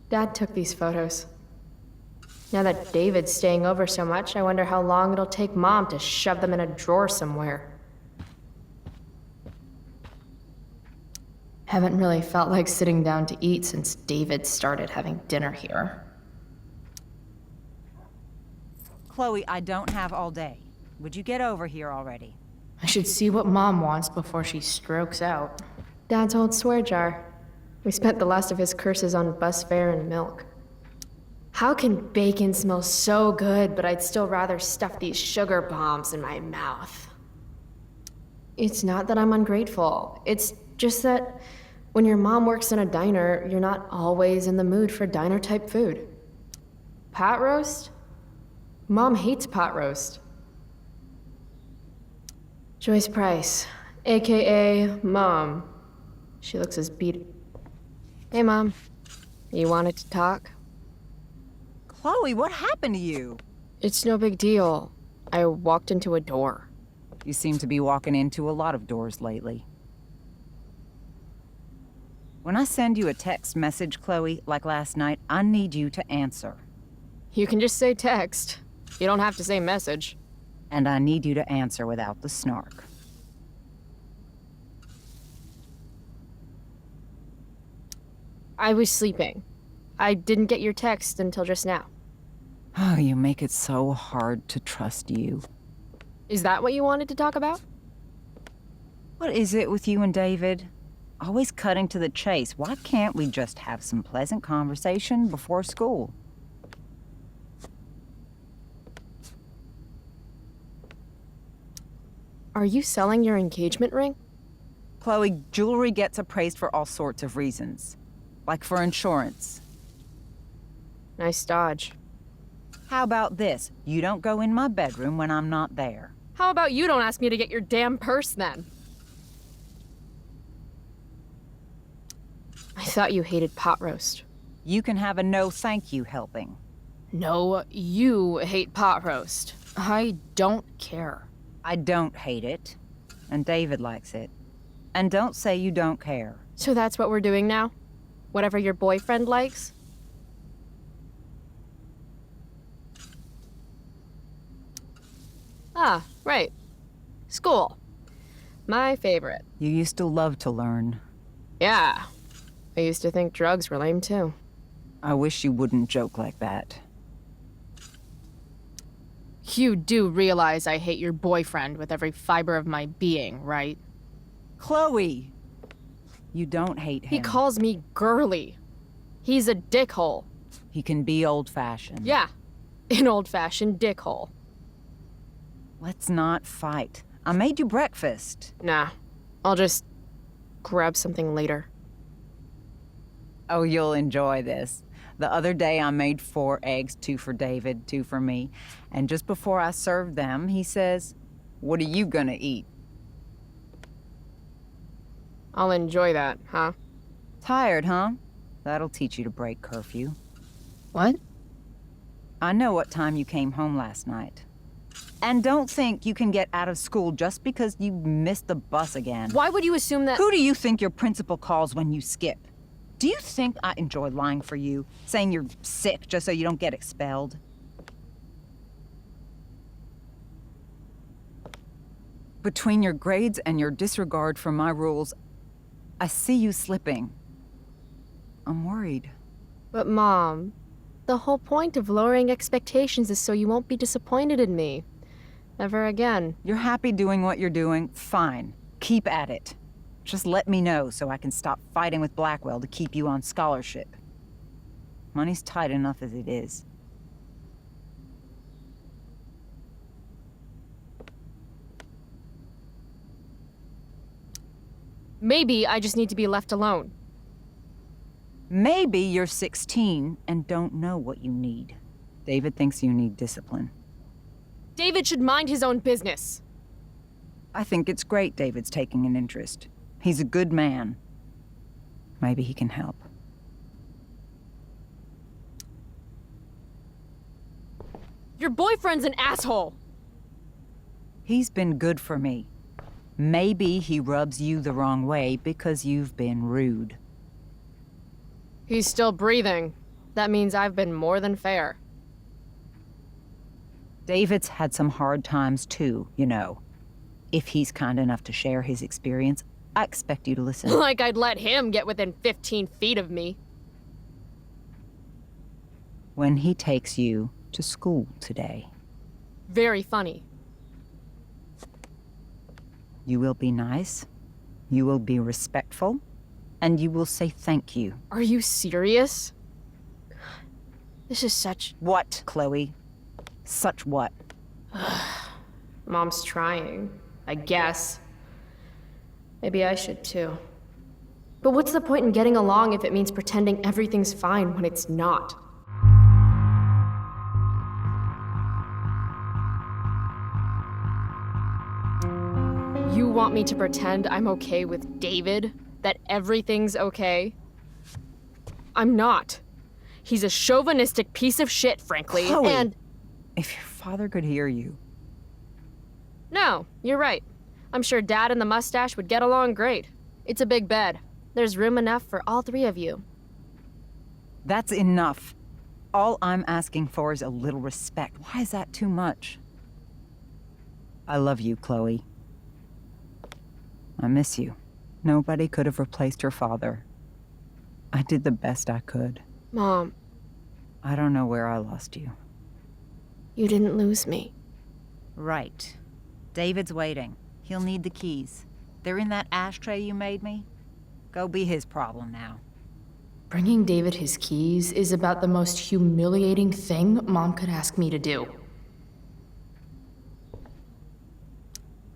Dad took these photos. Now that David's staying over so much, I wonder how long it'll take Mom to shove them in a drawer somewhere. Haven't really felt like sitting down to eat since David started having dinner here. Chloe, I don't have all day. Would you get over here already? I should see what Mom wants before she strokes out. Dad's old swear jar. We spent the last of his curses on bus fare and milk. How can bacon smell so good, but I'd still rather stuff these sugar bombs in my mouth? It's not that I'm ungrateful. It's just that when your mom works in a diner, you're not always in the mood for diner-type food. Pot roast? Mom hates pot roast. Joyce Price, AKA Mom. She looks as beat. Hey, Mom. You wanted to talk? Chloe, what happened to you? It's no big deal. I walked into a door. You seem to be walking into a lot of doors lately. When I send you a text message, Chloe, like last night, I need you to answer. You can just say text. You don't have to say message. And I need you to answer without the snark. I was sleeping. I didn't get your text until just now. Oh, you make it so hard to trust you. Is that what you wanted to talk about? What is it with you and David? Always cutting to the chase. Why can't we just have some pleasant conversation before school? Are you selling your engagement ring? Chloe, jewelry gets appraised for all sorts of reasons. Like for insurance. Nice dodge. How about this? You don't go in my bedroom when I'm not there. How about you don't ask me to get your damn purse then? I thought you hated pot roast. You can have a no thank you helping. No, you hate pot roast. I don't care. I don't hate it. And David likes it. And don't say you don't care. So that's what we're doing now? Whatever your boyfriend likes? Ah, right. School. My favorite. You used to love to learn. Yeah. I used to think drugs were lame too. I wish you wouldn't joke like that. You do realize I hate your boyfriend with every fiber of my being, right? Chloe! You don't hate him. He calls me girly. He's a dickhole. He can be old-fashioned. Yeah, an old-fashioned dickhole. Let's not fight. I made you breakfast. Nah, I'll just grab something later. Oh, you'll enjoy this. The other day I made 4 eggs, 2 for David, 2 for me. And just before I served them, he says, "What are you gonna eat?" I'll enjoy that, huh? Tired, huh? That'll teach you to break curfew. What? I know what time you came home last night. And don't think you can get out of school just because you missed the bus again. Why would you assume that— Who do you think your principal calls when you skip? Do you think I enjoy lying for you? Saying you're sick just so you don't get expelled? Between your grades and your disregard for my rules, I see you slipping. I'm worried. But Mom, the whole point of lowering expectations is so you won't be disappointed in me. Ever again. You're happy doing what you're doing? Fine. Keep at it. Just let me know so I can stop fighting with Blackwell to keep you on scholarship. Money's tight enough as it is. Maybe I just need to be left alone. Maybe you're 16 and don't know what you need. David thinks you need discipline. David should mind his own business. I think it's great David's taking an interest. He's a good man. Maybe he can help. Your boyfriend's an asshole. He's been good for me. Maybe he rubs you the wrong way because you've been rude. He's still breathing. That means I've been more than fair. David's had some hard times too, you know. If he's kind enough to share his experience, I expect you to listen. Like I'd let him get within 15 feet of me. When he takes you to school today, Very funny. you will be nice, you will be respectful, and you will say thank you. Are you serious? This is such... What, Chloe? Such what? Mom's trying, I guess. Maybe I should too. But what's the point in getting along if it means pretending everything's fine when it's not? You want me to pretend I'm okay with David? That everything's okay? I'm not. He's a chauvinistic piece of shit, frankly, Chloe. and... If your father could hear you. No, you're right. I'm sure Dad and the mustache would get along great. It's a big bed. There's room enough for all three of you. That's enough. All I'm asking for is a little respect. Why is that too much? I love you, Chloe. I miss you. Nobody could have replaced your father. I did the best I could. Mom, I don't know where I lost you. you didn't lose me. Right. David's waiting. He'll need the keys. They're in that ashtray you made me. Go be his problem now. Bringing David his keys is about the most humiliating thing Mom could ask me to do.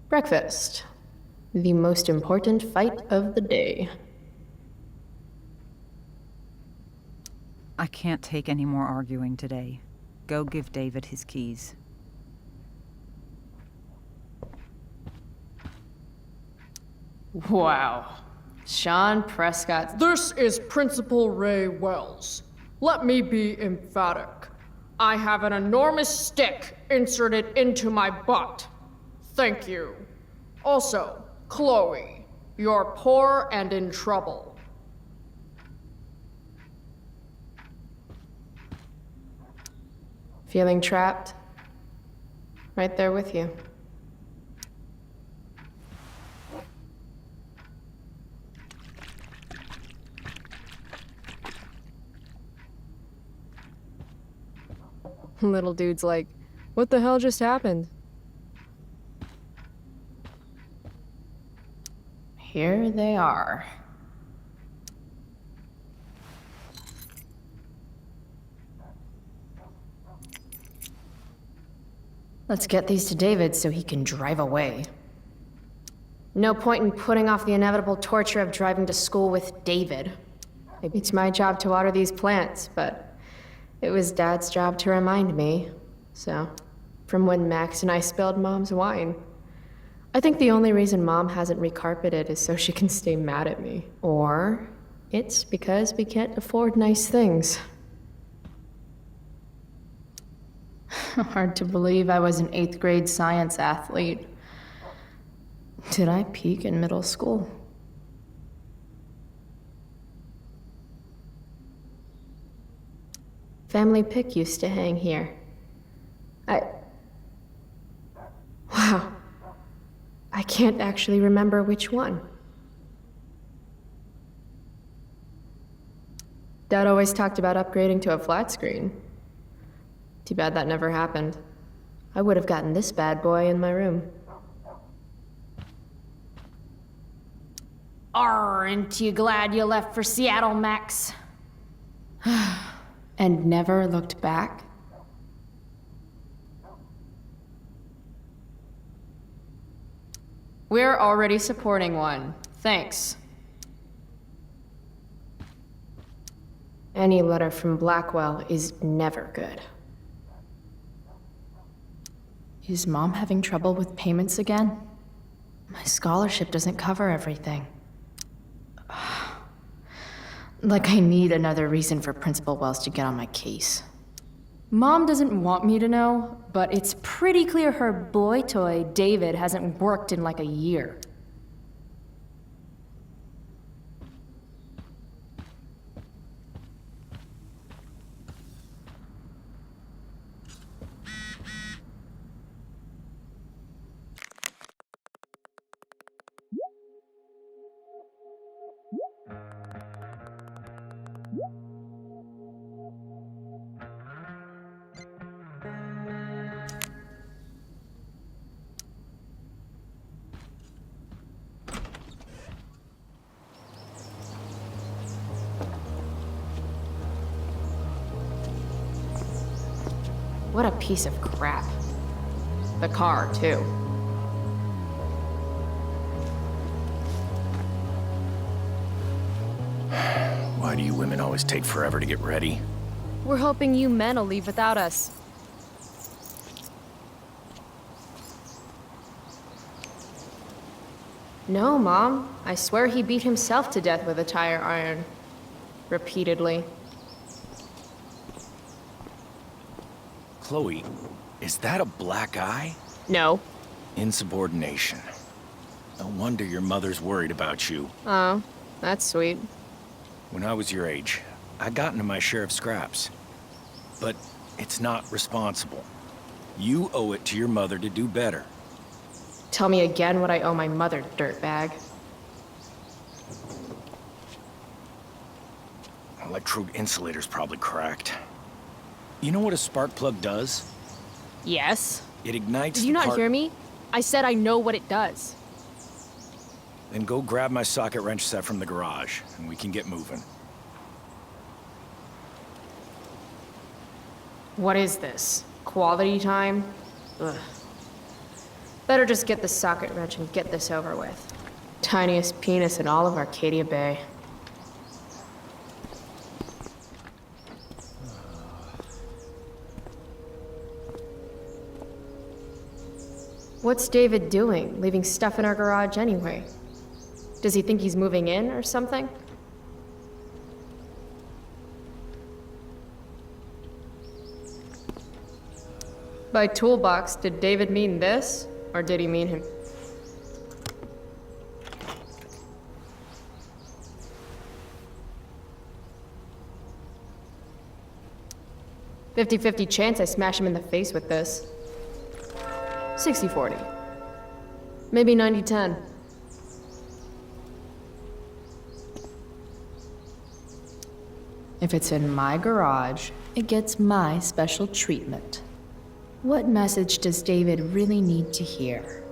Breakfast. The most important fight of the day. I can't take any more arguing today. Go give David his keys. Wow. Sean Prescott. This is Principal Ray Wells. Let me be emphatic. I have an enormous stick inserted into my butt. Thank you. Also, Chloe, you're poor and in trouble. Feeling trapped? Right there with you. Little dude's like, what the hell just happened? Here they are. Let's get these to David so he can drive away. No point in putting off the inevitable torture of driving to school with David. Maybe it's my job to water these plants, but it was Dad's job to remind me. So, from when Max and I spilled Mom's wine. I think the only reason Mom hasn't recarpeted is so she can stay mad at me. Or it's because we can't afford nice things. Hard to believe I was an 8th grade science athlete. Did I peak in middle school? Family pic used to hang here. Wow. I can't actually remember which one. Dad always talked about upgrading to a flat screen. Too bad that never happened. I would have gotten this bad boy in my room. Aren't you glad you left for Seattle, Max? And never looked back? We're already supporting one. Thanks. Any letter from Blackwell is never good. Is Mom having trouble with payments again? My scholarship doesn't cover everything. Like I need another reason for Principal Wells to get on my case. Mom doesn't want me to know, but it's pretty clear her boy toy, David, hasn't worked in like a year. What a piece of crap. The car, too. Why do you women always take forever to get ready? We're hoping you men will leave without us. No, Mom. I swear he beat himself to death with a tire iron. Repeatedly. Chloe, is that a black eye? No. Insubordination. No wonder your mother's worried about you. Oh, that's sweet. When I was your age, I got into my share of scraps. But it's not responsible. You owe it to your mother to do better. Tell me again what I owe my mother, dirtbag. Electrode insulator's probably cracked. You know what a spark plug does? Yes? It ignites Did you the not part- hear me? I said I know what it does. Then go grab my socket wrench set from the garage, and we can get moving. What is this? Quality time? Ugh. Better just get the socket wrench and get this over with. Tiniest penis in all of Arcadia Bay. What's David doing, leaving stuff in our garage anyway? Does he think he's moving in or something? By toolbox, did David mean this? Or did he mean him? "50-50 chance I smash him in the face with this. 60-40. Maybe 90-10. If it's in my garage, it gets my special treatment. What message does David really need to hear?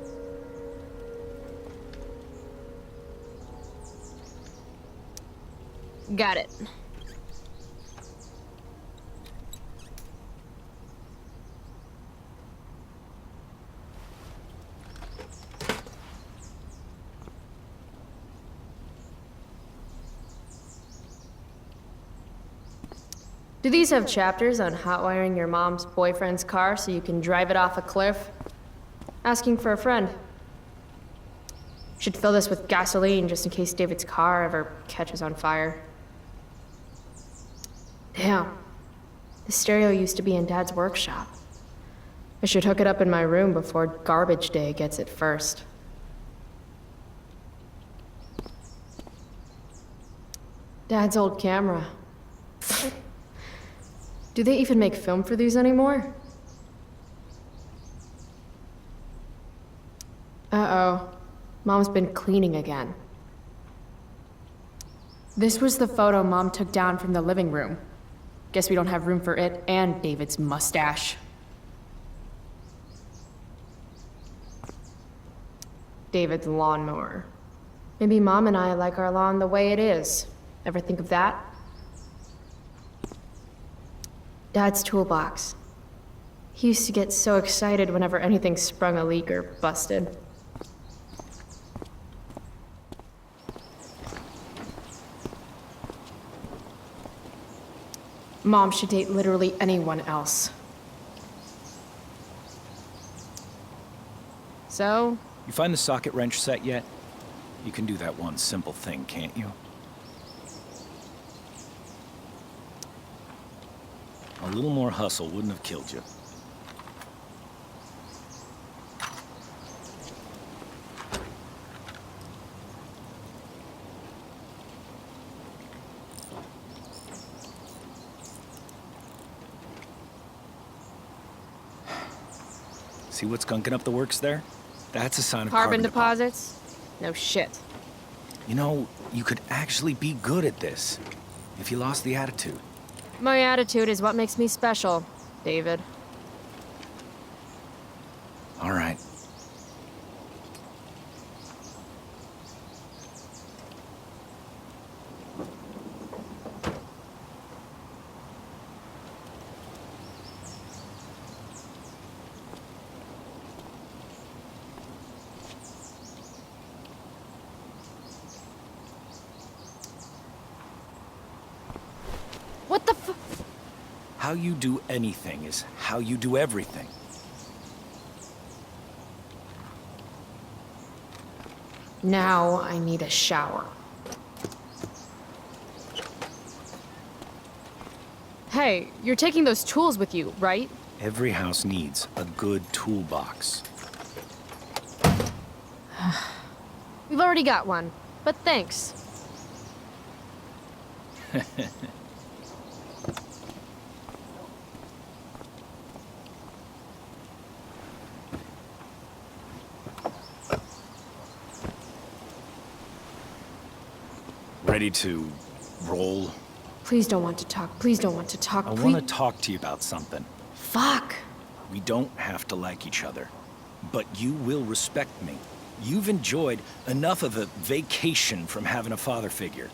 Got it. Do these have chapters on hotwiring your mom's boyfriend's car so you can drive it off a cliff? Asking for a friend. Should fill this with gasoline just in case David's car ever catches on fire. Damn. The stereo used to be in Dad's workshop. I should hook it up in my room before garbage day gets it first. Dad's old camera. Do they even make film for these anymore? Uh-oh. Mom's been cleaning again. This was the photo Mom took down from the living room. Guess we don't have room for it and David's mustache. David's lawnmower. Maybe Mom and I like our lawn the way it is. Ever think of that? Dad's toolbox. He used to get so excited whenever anything sprung a leak or busted. Mom should date literally anyone else. So? You find the socket wrench set yet? You can do that one simple thing, can't you? A little more hustle wouldn't have killed you. See what's gunking up the works there? That's a sign of Carbon deposits? No shit. You know, you could actually be good at this. if you lost the attitude. My attitude is what makes me special, David. All right. What the f- How you do anything is how you do everything. Now I need a shower. Hey, you're taking those tools with you, right? Every house needs a good toolbox. We've already got one, but thanks. Ready to roll? Please don't want to talk. Please don't want to talk. I Please. want to talk to you about something. Fuck. We don't have to like each other, but you will respect me. You've enjoyed enough of a vacation from having a father figure.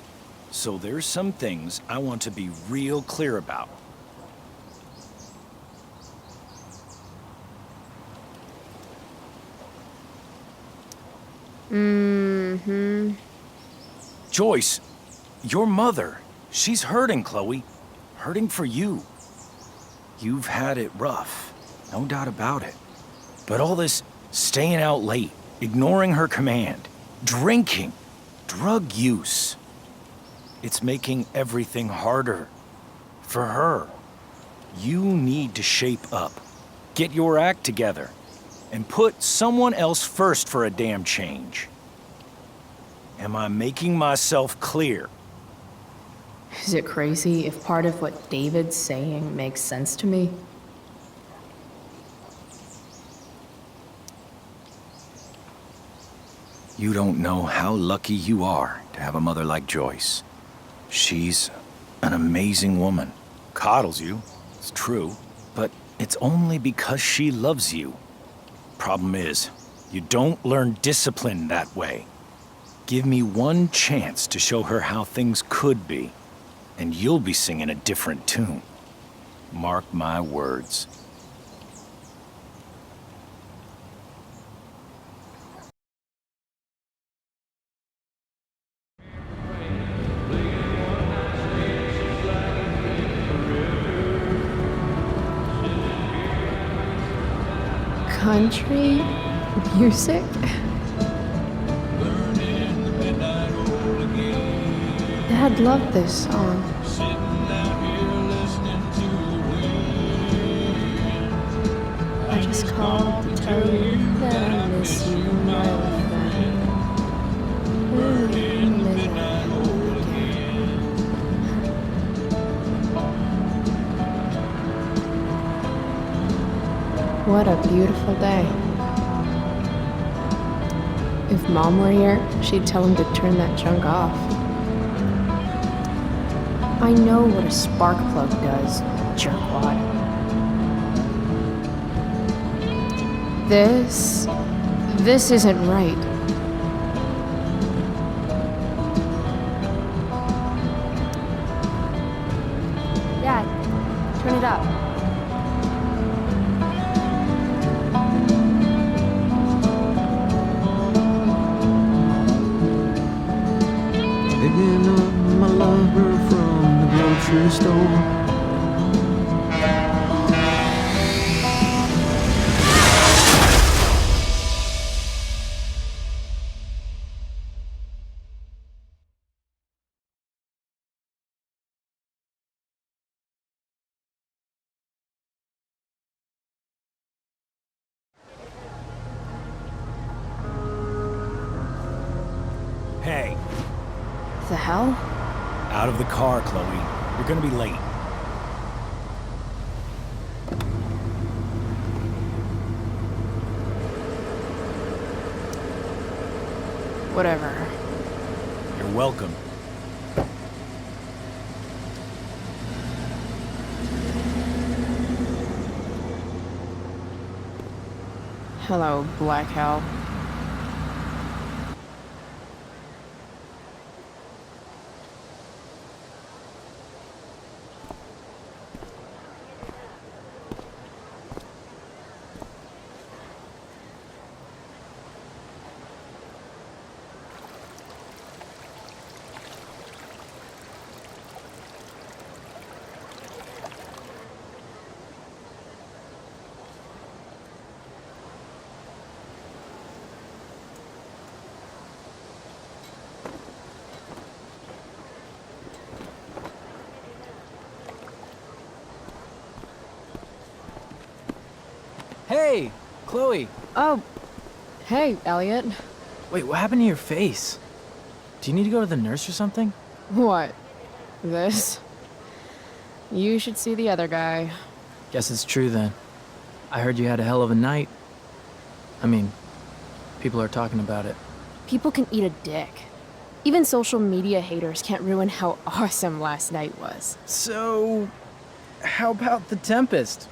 So there's some things I want to be real clear about. Mm-hmm. Joyce, your mother, she's hurting, Chloe. Hurting for you. You've had it rough, no doubt about it. But all this staying out late, ignoring her command, drinking, drug use, it's making everything harder for her. You need to shape up, get your act together, and put someone else first for a damn change. Am I making myself clear? Is it crazy if part of what David's saying makes sense to me? You don't know how lucky you are to have a mother like Joyce. She's an amazing woman. Coddles you, it's true, but it's only because she loves you. Problem is, you don't learn discipline that way. Give me one chance to show her how things could be, and you'll be singing a different tune. Mark my words. Country music? Dad loved this song. I just called to tell you that I miss you, my old friend. What a beautiful day. If Mom were here, she'd tell him to turn that junk off. I know what a spark plug does, jerkwad. This isn't right. Dad, turn it up. Picking up my lover from the grocery store. Hey, The hell? out of the car, Chloe. You're gonna be late. Whatever. You're welcome. Hello, Black Hell. Hey, Chloe. Oh, hey, Elliot. Wait, what happened to your face? Do you need to go to the nurse or something? What? This? You should see the other guy. Guess it's true then. I heard you had a hell of a night. I mean, people are talking about it. People can eat a dick. Even social media haters can't ruin how awesome last night was. So, how about The Tempest?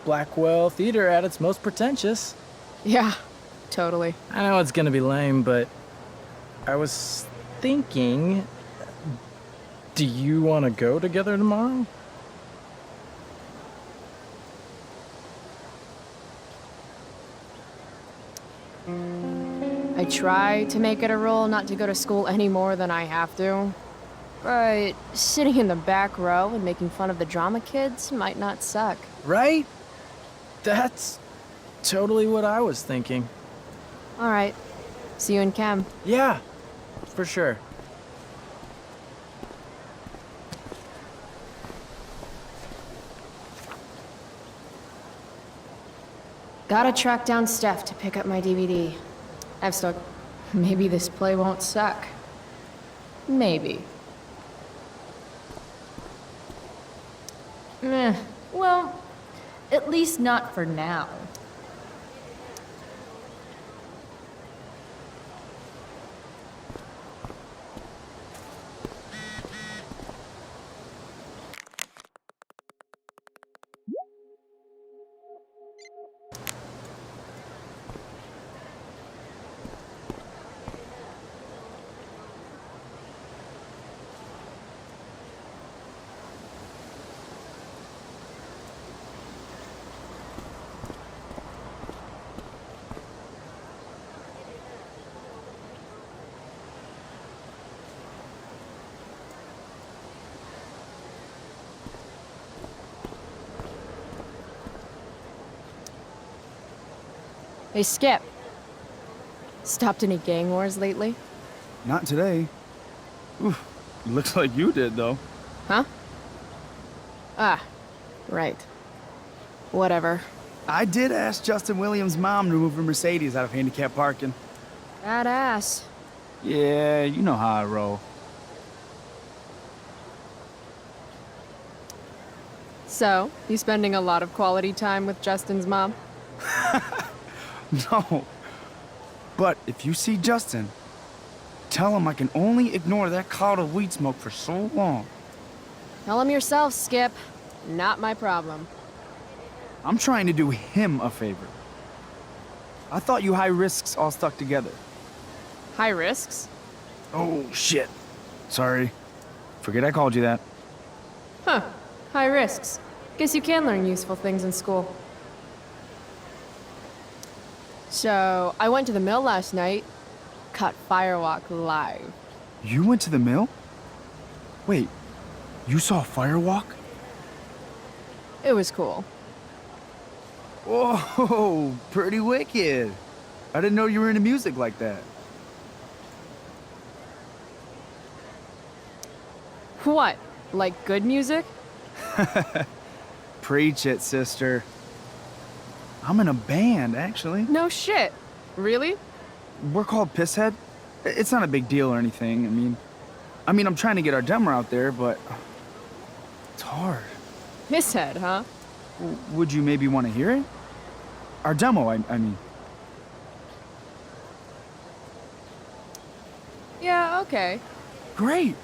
Blackwell Theater at its most pretentious. Yeah, totally. I know it's gonna be lame, but I was thinking, do you want to go together tomorrow? I try to make it a rule not to go to school any more than I have to. But sitting in the back row and making fun of the drama kids might not suck. Right? That's totally what I was thinking. All right. See you in chem. Yeah, for sure. Gotta track down Steph to pick up my DVD. I've stuck. Maybe this play won't suck. Maybe. Well, at least not for now. Hey, Skip. Stopped any gang wars lately? Not today. Oof, looks like you did, though. Huh? Ah, right. Whatever. I did ask Justin Williams' mom to move her Mercedes out of handicap parking. Badass. Yeah, you know how I roll. So, you spending a lot of quality time with Justin's mom? No. But if you see Justin, tell him I can only ignore that cloud of weed smoke for so long. Tell him yourself, Skip. Not my problem. I'm trying to do him a favor. I thought you high risks all stuck together. High risks? Oh, shit. Sorry. Forget I called you that. Huh. High risks. Guess you can learn useful things in school. So, I went to the mill last night. Caught Firewalk live. You went to the mill? Wait, you saw Firewalk? It was cool. Whoa, pretty wicked. I didn't know you were into music like that. What? Like good music? Preach it, sister. I'm in a band, actually. No shit. Really? We're called Pisshead. It's not a big deal or anything. I mean, I'm trying to get our demo out there, but it's hard. Pisshead, huh? Would you maybe want to hear it? Our demo, I mean. Yeah, okay. Great.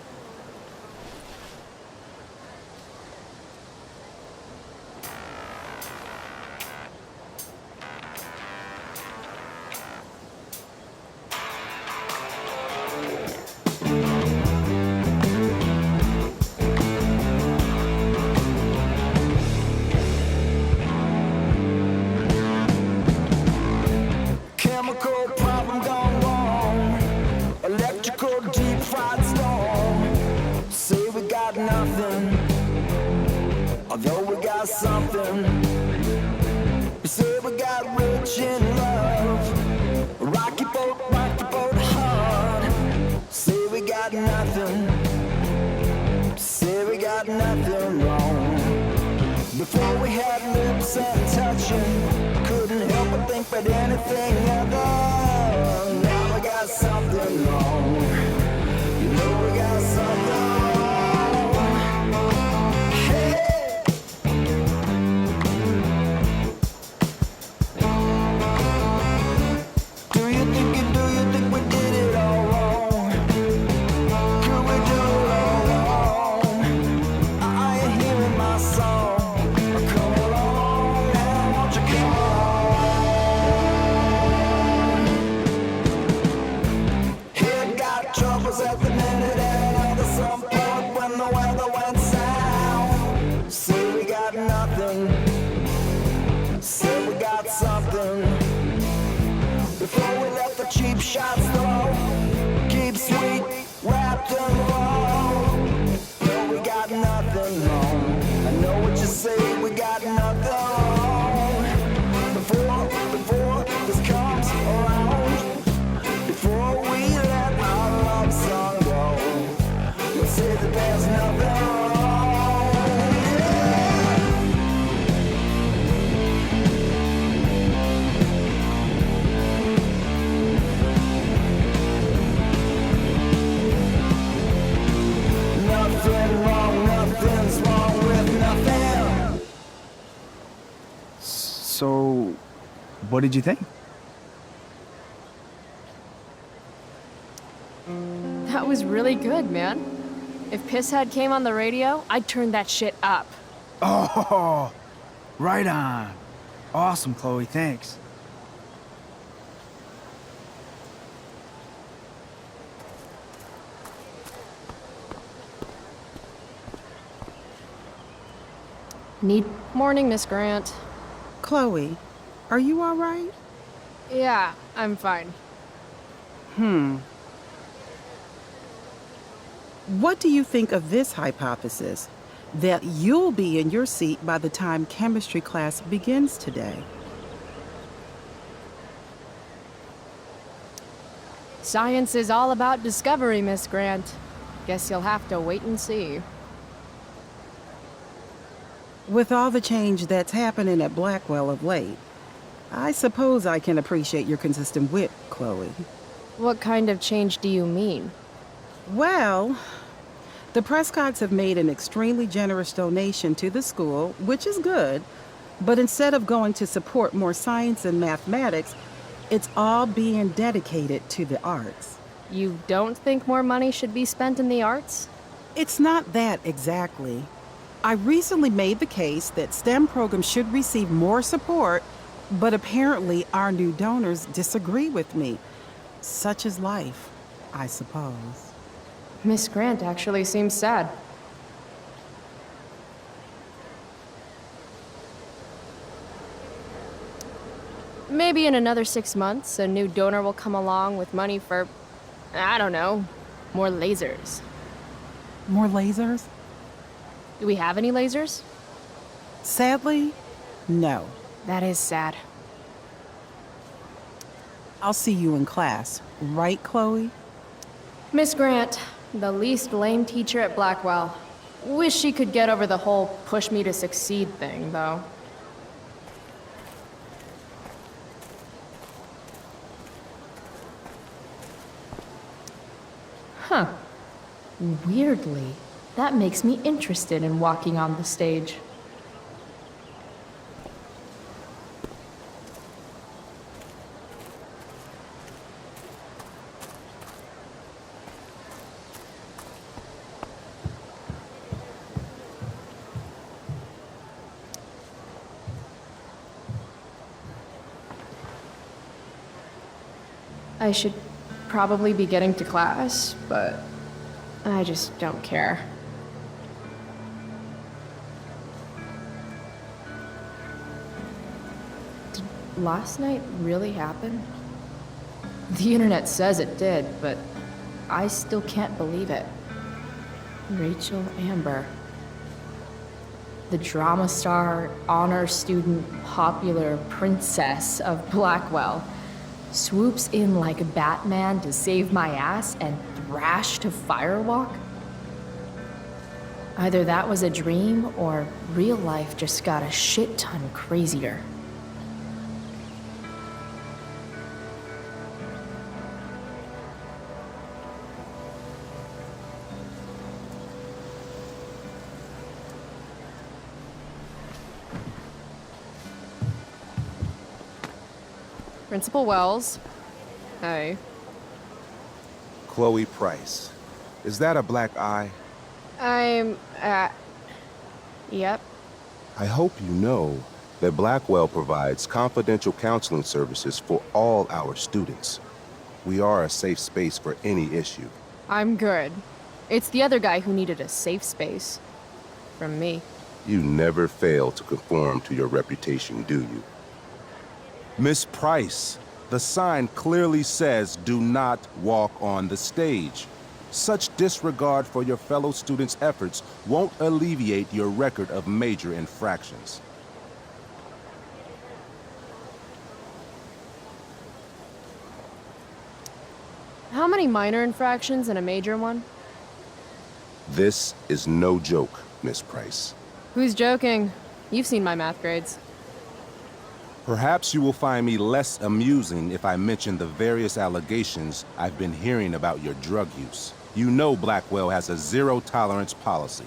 Although we got something, we say we got rich in love. Rocky boat hard. Say we got nothing. Say we got nothing wrong. Before we had lips and touching, couldn't help but think about anything other. Now we got something wrong. You know we got something wrong. Hey. Do you think we did it all wrong? Could we do it all wrong? Are you hearing my song? Come along now, won't you come along? Head got troubles at the minute and at some point when the weather went south. Say we got nothing. Say we got something. Before we let the cheap shots throw, keep sweet, wrapped and raw. No, we got nothing wrong. I know what you say, we got nothing wrong. Before this comes around, before we let our love song go, you'll say that there's nothing wrong. Nothing wrong, nothing's wrong with nothing. So, what did you think? That was really good, man. If Pisshead came on the radio, I'd turn that shit up. Oh, right on. Awesome, Chloe, thanks. Morning, Miss Grant. Chloe, are you all right? Yeah, I'm fine. What do you think of this hypothesis? That you'll be in your seat by the time chemistry class begins today. Science is all about discovery, Miss Grant. Guess you'll have to wait and see. With all the change that's happening at Blackwell of late, I suppose I can appreciate your consistent wit, Chloe. What kind of change do you mean? Well, the Prescotts have made an extremely generous donation to the school, which is good, but instead of going to support more science and mathematics, it's all being dedicated to the arts. You don't think more money should be spent in the arts? It's not that exactly. I recently made the case that STEM programs should receive more support, but apparently our new donors disagree with me. Such is life, I suppose. Miss Grant actually seems sad. Maybe in another 6 months, a new donor will come along with money for, I don't know, more lasers. More lasers? Do we have any lasers? Sadly, no. That is sad. I'll see you in class, right, Chloe? Miss Grant, the least lame teacher at Blackwell. Wish she could get over the whole push me to succeed thing, though. Huh. Weirdly, that makes me interested in walking on the stage. I should probably be getting to class, but I just don't care. Did last night really happen? The internet says it did, but I still can't believe it. Rachel Amber. the drama star, honor student, popular princess of Blackwell, swoops in like Batman to save my ass and thrash to Firewalk? Either that was a dream, or real life just got a shit ton crazier. Principal Wells. Hey. Chloe Price. Is that a black eye? Yep. I hope you know that Blackwell provides confidential counseling services for all our students. We are a safe space for any issue. I'm good. It's the other guy who needed a safe space. From me. You never fail to conform to your reputation, do you? Miss Price, the sign clearly says do not walk on the stage. Such disregard for your fellow students' efforts won't alleviate your record of major infractions. How many minor infractions and a major one? This is no joke, Miss Price. Who's joking? You've seen my math grades. Perhaps you will find me less amusing if I mention the various allegations I've been hearing about your drug use. You know Blackwell has a zero-tolerance policy.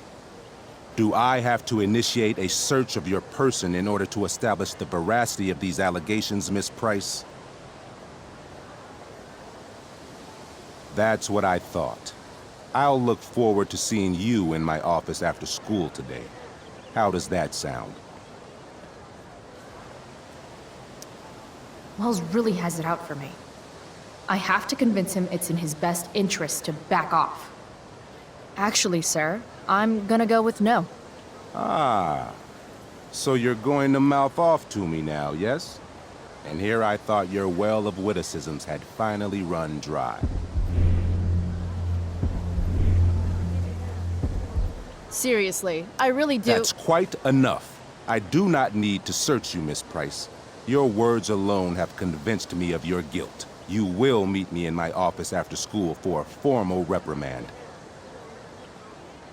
Do I have to initiate a search of your person in order to establish the veracity of these allegations, Miss Price? That's what I thought. I'll look forward to seeing you in my office after school today. How does that sound? Wells really has it out for me. I have to convince him it's in his best interest to back off. Actually, sir, I'm gonna go with no. Ah, so you're going to mouth off to me now, yes? And here I thought your well of witticisms had finally run dry. Seriously, I really do. That's quite enough. I do not need to search you, Miss Price. Your words alone have convinced me of your guilt. You will meet me in my office after school for a formal reprimand.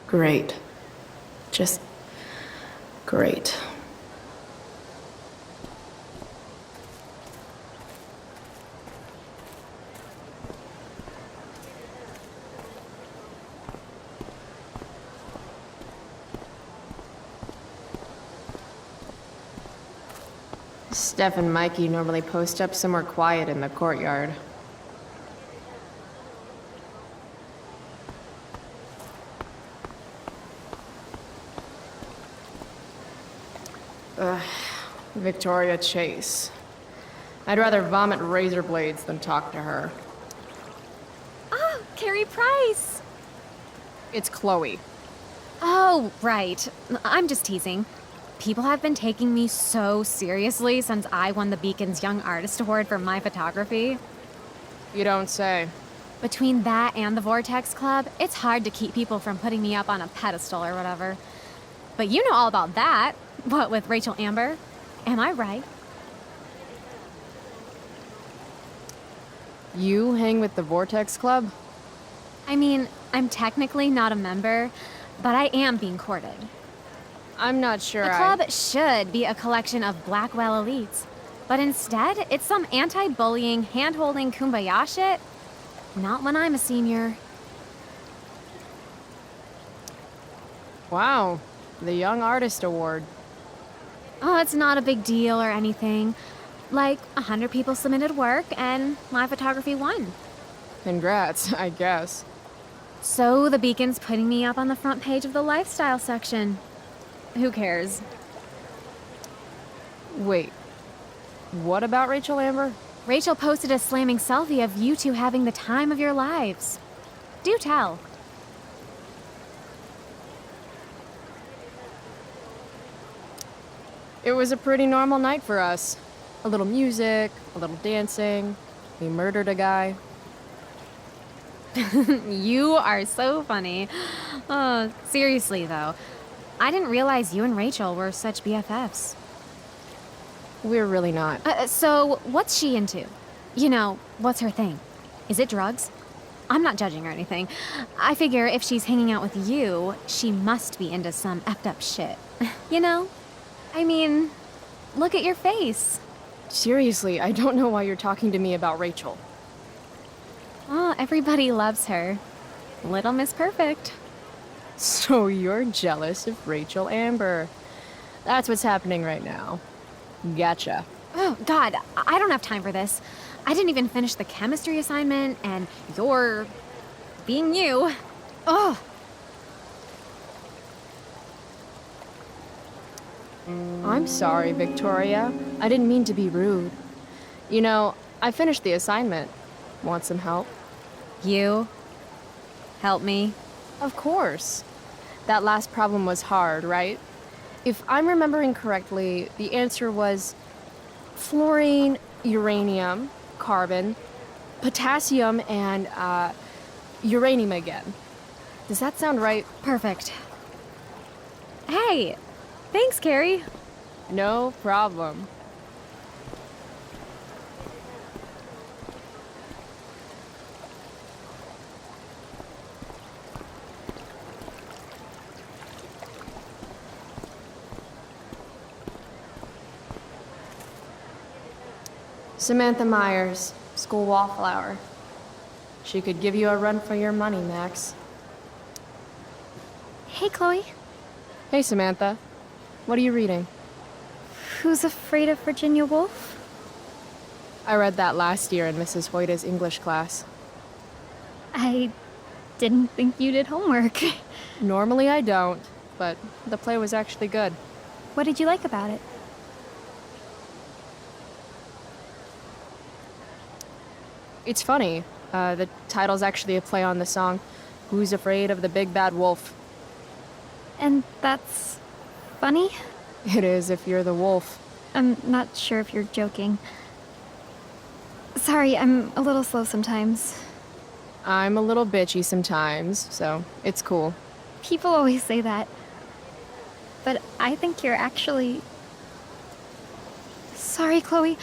Great. Just great. Steph and Mikey normally post up somewhere quiet in the courtyard. Ugh, Victoria Chase. I'd rather vomit razor blades than talk to her. Oh, Carrie Price! It's Chloe. Oh, right. I'm just teasing. People have been taking me so seriously since I won the Beacon's Young Artist Award for my photography. You don't say. Between that and the Vortex Club, it's hard to keep people from putting me up on a pedestal or whatever. But you know all about that. What with Rachel Amber? Am I right? You hang with the Vortex Club? I mean, I'm technically not a member, but I am being courted. I'm not sure The club should be a collection of Blackwell elites, but instead, it's some anti-bullying, hand-holding kumbaya shit. Not when I'm a senior. Wow, the Young Artist Award. Oh, it's not a big deal or anything. Like, 100 people submitted work, and my photography won. Congrats, I guess. So the Beacon's putting me up on the front page of the lifestyle section. Who cares? Wait, what about Rachel Amber? Rachel posted a slamming selfie of you two having the time of your lives. Do tell. It was a pretty normal night for us. A little music, a little dancing. We murdered a guy. You are so funny. Oh, seriously though. I didn't realize you and Rachel were such BFFs. We're really not. So, what's she into? You know, what's her thing? Is it drugs? I'm not judging or anything. I figure if she's hanging out with you, she must be into some effed up shit. You know? I mean, look at your face. Seriously, I don't know why you're talking to me about Rachel. Oh, everybody loves her. Little Miss Perfect. So you're jealous of Rachel Amber. That's what's happening right now. Gotcha. Oh, God, I don't have time for this. I didn't even finish the chemistry assignment, and you're being you. Ugh. I'm sorry, Victoria. I didn't mean to be rude. You know, I finished the assignment. Want some help? You? Help me? Of course. That last problem was hard, right? If I'm remembering correctly, the answer was fluorine, uranium, carbon, potassium, and uranium again. Does that sound right? Perfect. Hey, thanks, Carrie. No problem. Samantha Myers, school wallflower. She could give you a run for your money, Max. Hey, Chloe. Hey, Samantha. What are you reading? Who's Afraid of Virginia Woolf? I read that last year in Mrs. Hoyta's English class. I didn't think you did homework. Normally I don't, but the play was actually good. What did you like about it? It's funny. The title's actually a play on the song, Who's Afraid of the Big Bad Wolf? And that's funny? It is if you're the wolf. I'm not sure if you're joking. Sorry, I'm a little slow sometimes. I'm a little bitchy sometimes, so it's cool. People always say that. But I think you're actually... Sorry, Chloe.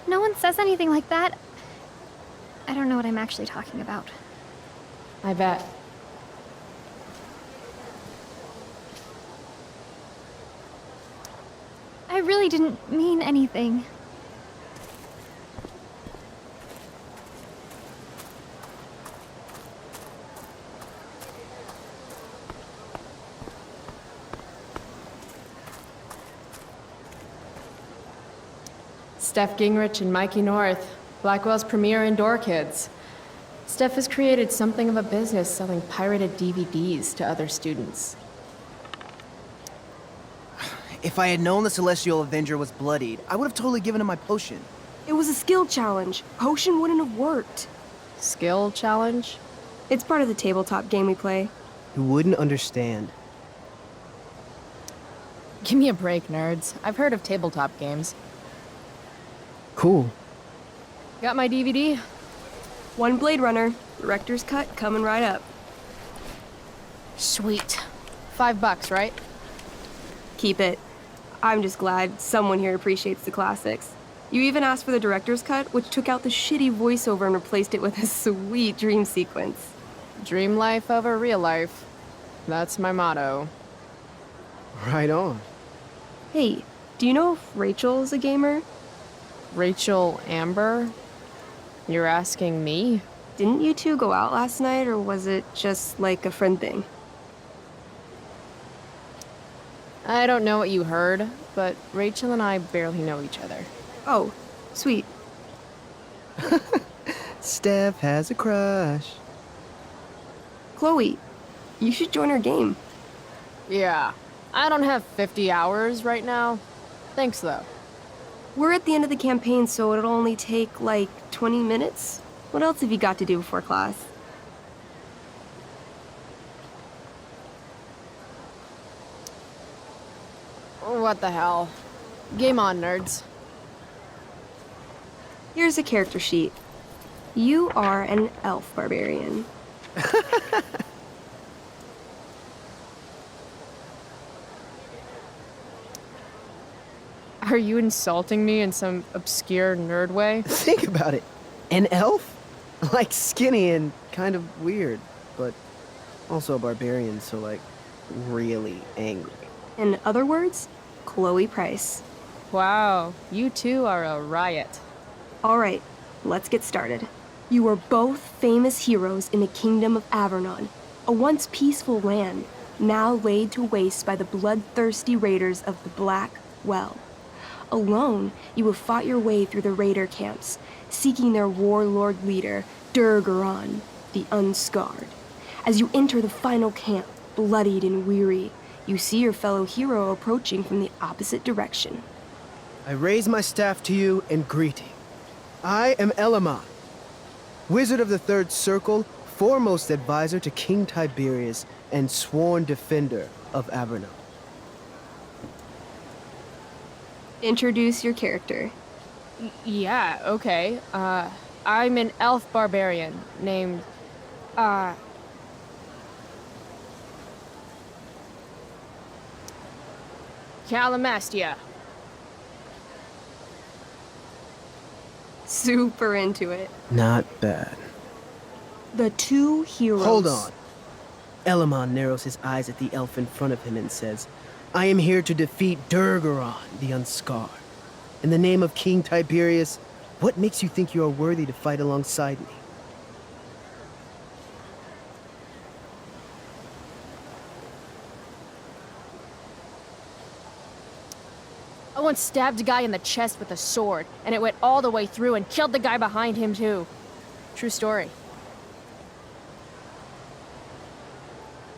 No one says anything like that. I don't know what I'm actually talking about. I bet. I really didn't mean anything. Steph Gingrich and Mikey North, Blackwell's premier indoor kids. Steph has created something of a business selling pirated DVDs to other students. If I had known the Celestial Avenger was bloodied, I would have totally given him my potion. It was a skill challenge. Potion wouldn't have worked. Skill challenge? It's part of the tabletop game we play. You wouldn't understand. Give me a break, nerds. I've heard of tabletop games. Cool. Got my DVD? One Blade Runner, director's cut coming right up. Sweet. $5, right? Keep it. I'm just glad someone here appreciates the classics. You even asked for the director's cut, which took out the shitty voiceover and replaced it with a sweet dream sequence. Dream life over real life. That's my motto. Right on. Hey, do you know if Rachel's a gamer? Rachel Amber? You're asking me? Didn't you two go out last night, or was it just like a friend thing? I don't know what you heard, but Rachel and I barely know each other. Oh, sweet. Steph has a crush. Chloe, you should join our game. Yeah, I don't have 50 hours right now. Thanks, though. We're at the end of the campaign, so it'll only take, like, 20 minutes. What else have you got to do before class? What the hell? Game on, nerds. Here's a character sheet. You are an elf barbarian. Are you insulting me in some obscure nerd way? Think about it. An elf? Like skinny and kind of weird, but also a barbarian, so like really angry. In other words, Chloe Price. Wow, you two are a riot. All right, let's get started. You are both famous heroes in the kingdom of Avernon, a once peaceful land, now laid to waste by the bloodthirsty raiders of the Black Well. Alone, you have fought your way through the raider camps, seeking their warlord leader, Durgaron, the Unscarred. As you enter the final camp, bloodied and weary, you see your fellow hero approaching from the opposite direction. I raise my staff to you in greeting. I am Elamon, Wizard of the Third Circle, foremost advisor to King Tiberius, and sworn defender of Avernon. Introduce your character. Yeah, okay. I'm an elf barbarian named, Calamastia. Super into it. Not bad. The two heroes. Hold on. Elamon narrows his eyes at the elf in front of him and says, I am here to defeat Durgaron, the Unscarred. In the name of King Tiberius, what makes you think you are worthy to fight alongside me? I once stabbed a guy in the chest with a sword, and it went all the way through and killed the guy behind him, too. True story.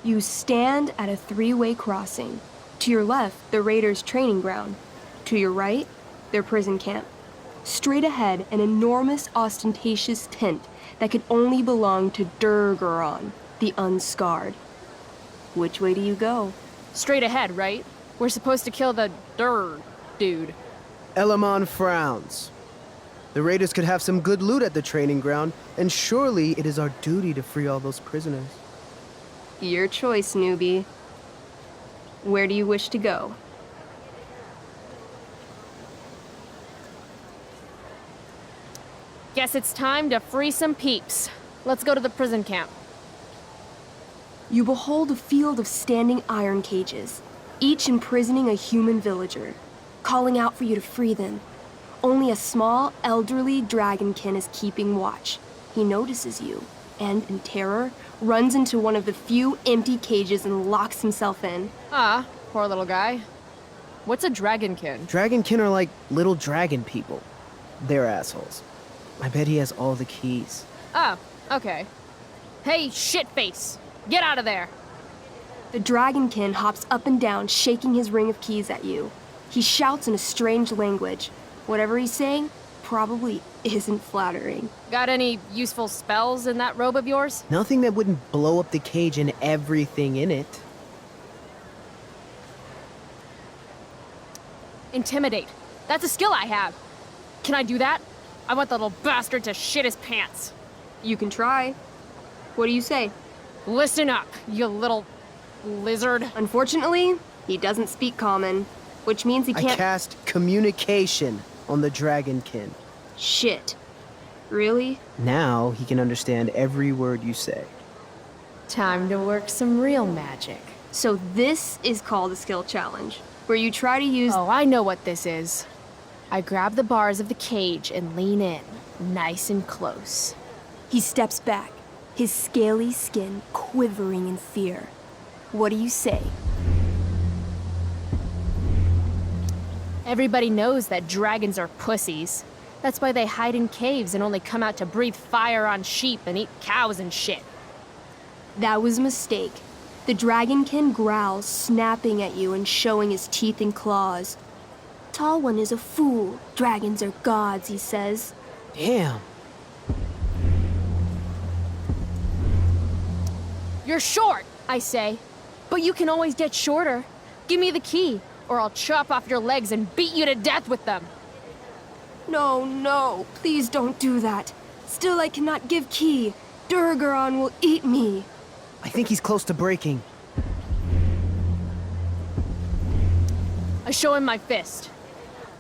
You stand at a three-way crossing. To your left, the raiders' training ground. To your right, their prison camp. Straight ahead, an enormous, ostentatious tent that could only belong to Durgaron, the Unscarred. Which way do you go? Straight ahead, right? We're supposed to kill the dude. Elamon frowns. The raiders could have some good loot at the training ground, and surely it is our duty to free all those prisoners. Your choice, newbie. Where do you wish to go? Guess it's time to free some peeps. Let's go to the prison camp. You behold a field of standing iron cages, each imprisoning a human villager, calling out for you to free them. Only a small, elderly dragonkin is keeping watch. He notices you, and in terror, runs into one of the few empty cages and locks himself in. Ah, poor little guy. What's a dragonkin? Dragonkin are like little dragon people. They're assholes. I bet he has all the keys. Oh, okay. Hey, shitface! Get out of there! The dragonkin hops up and down, shaking his ring of keys at you. He shouts in a strange language. Whatever he's saying probably isn't flattering. Got any useful spells in that robe of yours? Nothing that wouldn't blow up the cage and everything in it. Intimidate. That's a skill I have. Can I do that? I want the little bastard to shit his pants. You can try. What do you say? Listen up, you little lizard. Unfortunately, he doesn't speak common, which means he can't— I cast communication on the dragonkin. Shit. Really? Now he can understand every word you say. Time to work some real magic. So this is called a skill challenge, where you try to use— Oh, I know what this is. I grab the bars of the cage and lean in, nice and close. He steps back, his scaly skin quivering in fear. What do you say? Everybody knows that dragons are pussies. That's why they hide in caves and only come out to breathe fire on sheep and eat cows and shit. That was a mistake. The dragonkin growls, snapping at you and showing his teeth and claws. Tall One is a fool. Dragons are gods, he says. Damn. You're short, I say. But you can always get shorter. Give me the key, or I'll chop off your legs and beat you to death with them. No, please don't do that. Still, I cannot give key. Durgaron will eat me. I think he's close to breaking. I show him my fist.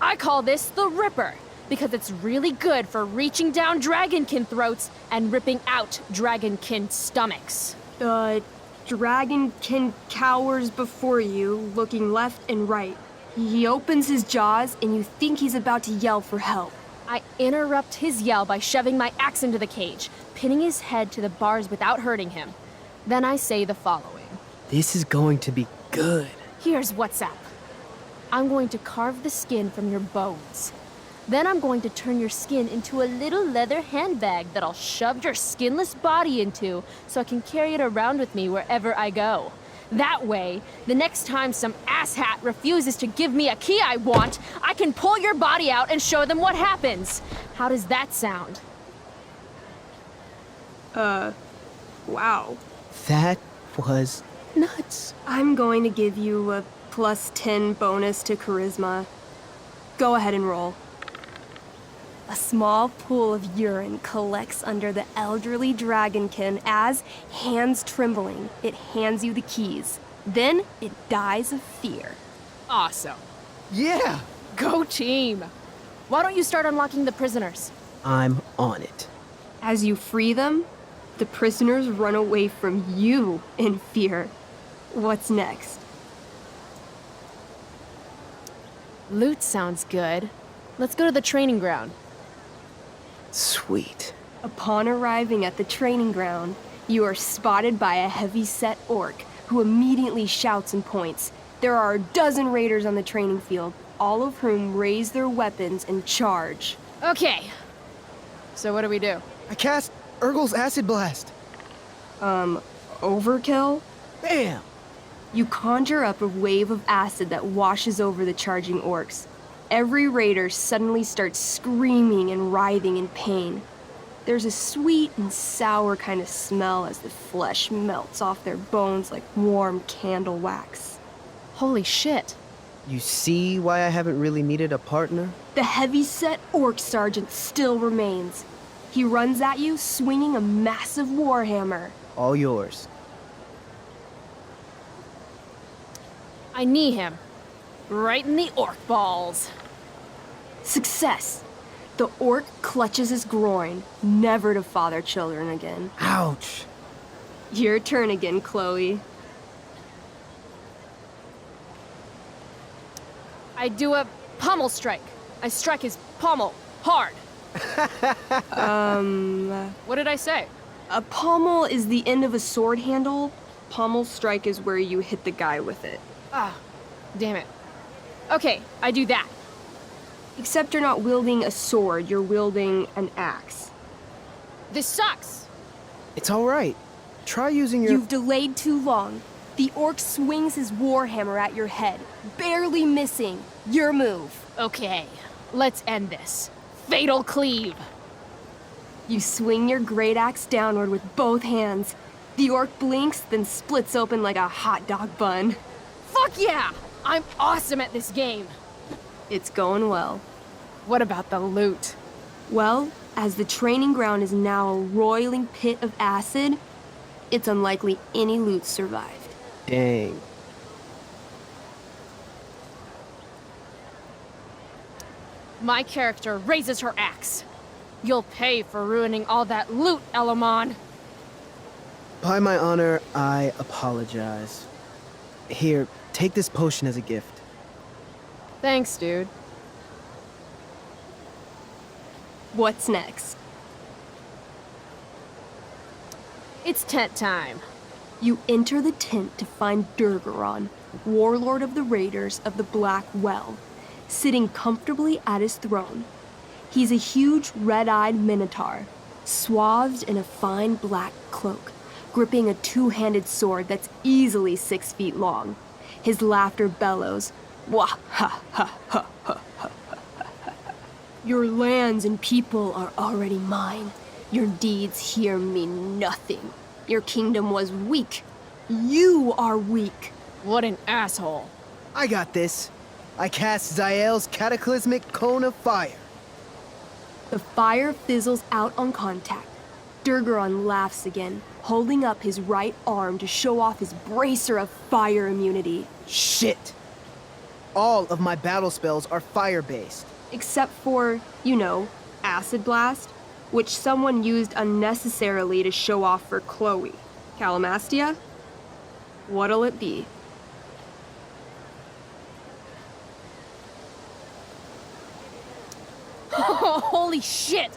I call this the Ripper, because it's really good for reaching down dragonkin throats and ripping out dragonkin stomachs. The dragonkin cowers before you, looking left and right. He opens his jaws, and you think he's about to yell for help. I interrupt his yell by shoving my axe into the cage, pinning his head to the bars without hurting him. Then I say the following. This is going to be good. Here's what's up. I'm going to carve the skin from your bones. Then I'm going to turn your skin into a little leather handbag that I'll shove your skinless body into so I can carry it around with me wherever I go. That way, the next time some asshat refuses to give me a key I want, I can pull your body out and show them what happens. How does that sound? Wow. That was nuts. I'm going to give you a +10 bonus to charisma. Go ahead and roll. A small pool of urine collects under the elderly dragonkin as, hands trembling, it hands you the keys. Then it dies of fear. Awesome. Yeah! Go team! Why don't you start unlocking the prisoners? I'm on it. As you free them, the prisoners run away from you in fear. What's next? Loot sounds good. Let's go to the training ground. Sweet. Upon arriving at the training ground, you are spotted by a heavy-set orc who immediately shouts and points. There are a dozen raiders on the training field, all of whom raise their weapons and charge. Okay. So what do we do? I cast Urgel's Acid Blast. Overkill? Bam! You conjure up a wave of acid that washes over the charging orcs. Every raider suddenly starts screaming and writhing in pain. There's a sweet and sour kind of smell as the flesh melts off their bones like warm candle wax. Holy shit. You see why I haven't really needed a partner? The heavy-set orc sergeant still remains. He runs at you, swinging a massive warhammer. All yours. I knee him. Right in the orc balls. Success! The orc clutches his groin, never to father children again. Ouch! Your turn again, Chloe. I do a pommel strike. I strike his pommel hard. What did I say? A pommel is the end of a sword handle. Pommel strike is where you hit the guy with it. Ah, damn it. Okay, I do that. Except you're not wielding a sword, you're wielding an axe. This sucks. It's all right. Try using your... You've delayed too long. The orc swings his warhammer at your head, barely missing. Your move. Okay, let's end this. Fatal cleave. You swing your great axe downward with both hands. The orc blinks, then splits open like a hot dog bun. Fuck yeah! I'm awesome at this game. It's going well. What about the loot? Well, as the training ground is now a roiling pit of acid, it's unlikely any loot survived. Dang. My character raises her axe. You'll pay for ruining all that loot, Elamon. By my honor, I apologize. Here, take this potion as a gift. Thanks, dude. What's next? It's tent time. You enter the tent to find Durgaron, warlord of the Raiders of the Black Well, sitting comfortably at his throne. He's a huge red-eyed minotaur, swathed in a fine black cloak, gripping a two-handed sword that's easily 6 feet long. His laughter bellows, wah ha ha ha ha ha ha. Your lands and people are already mine. Your deeds here mean nothing. Your kingdom was weak. You are weak. What an asshole. I got this. I cast Zael's cataclysmic cone of fire. The fire fizzles out on contact. Durgaron laughs again, holding up his right arm to show off his bracer of fire immunity. Shit! all of my battle spells are fire-based. Except for, you know, Acid Blast, which someone used unnecessarily to show off for Chloe. Calamastia? What'll it be? Holy shit!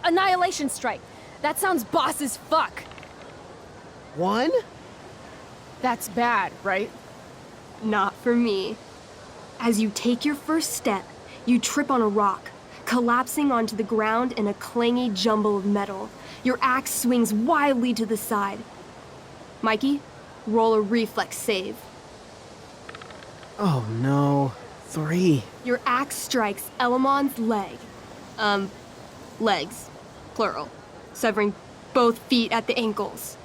Annihilation Strike. That sounds boss as fuck. One? That's bad, right? Not for me. As you take your first step, you trip on a rock, collapsing onto the ground in a clangy jumble of metal. Your axe swings wildly to the side. Mikey, roll a reflex save. Oh no. 3. Your axe strikes Elamon's leg. Legs. Plural. Severing both feet at the ankles.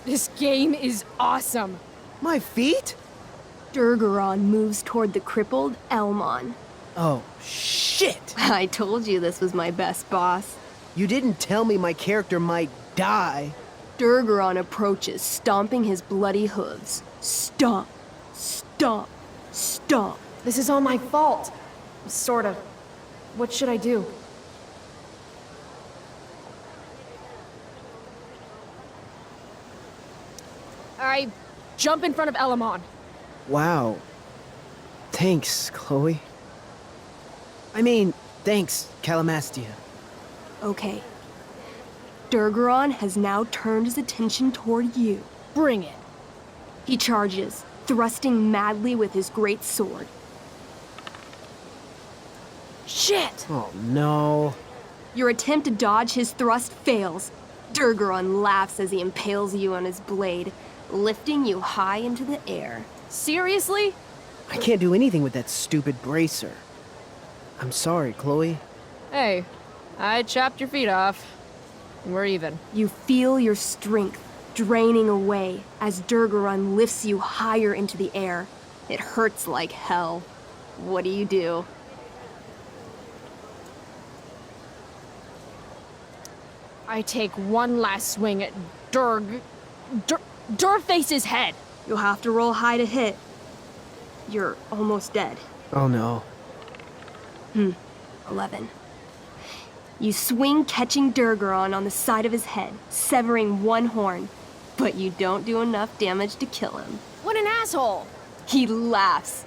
This game is awesome. My feet? Durgaron moves toward the crippled Elmon. Oh, shit! I told you this was my best boss. You didn't tell me my character might die. Durgaron approaches, stomping his bloody hooves. Stomp, stomp, stomp. This is all my fault. Sort of. What should I do? I jump in front of Elamon. Wow. Thanks, Chloe. I mean, thanks, Calamastia. Okay. Durgaron has now turned his attention toward you. Bring it. He charges, thrusting madly with his great sword. Shit! Oh no. Your attempt to dodge his thrust fails. Durgaron laughs as he impales you on his blade, lifting you high into the air. Seriously? I can't do anything with that stupid bracer. I'm sorry, Chloe. Hey, I chopped your feet off. We're even. You feel your strength draining away as Durgaron lifts you higher into the air. It hurts like hell. What do? I take one last swing at Durface's head. You'll have to roll high to hit. You're almost dead. Oh no. 11. You swing, catching Durgaron on the side of his head, severing one horn, but you don't do enough damage to kill him. What an asshole! He laughs,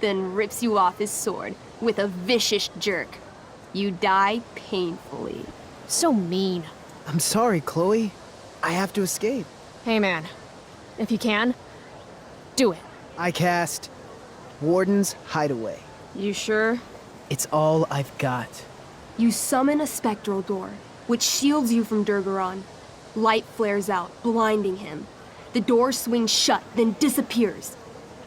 then rips you off his sword with a vicious jerk. You die painfully. So mean. I'm sorry, Chloe. I have to escape. Hey man, if you can, do it. I cast Warden's Hideaway. You sure? It's all I've got. You summon a spectral door, which shields you from Durgaron. Light flares out, blinding him. The door swings shut, then disappears.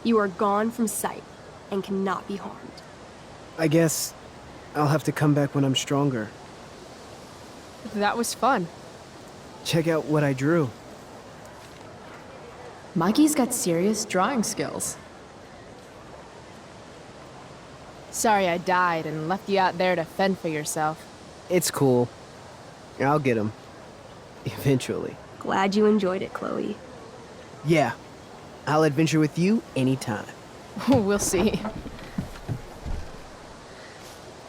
You are gone from sight and cannot be harmed. I guess I'll have to come back when I'm stronger. That was fun. Check out what I drew. Mikey's got serious drawing skills. Sorry I died and left you out there to fend for yourself. It's cool. I'll get him. Eventually. Glad you enjoyed it, Chloe. Yeah. I'll adventure with you anytime. We'll see.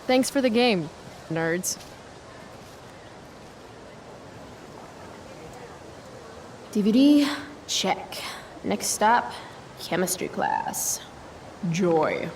Thanks for the game, nerds. DVD, check. Next stop, chemistry class. Joy.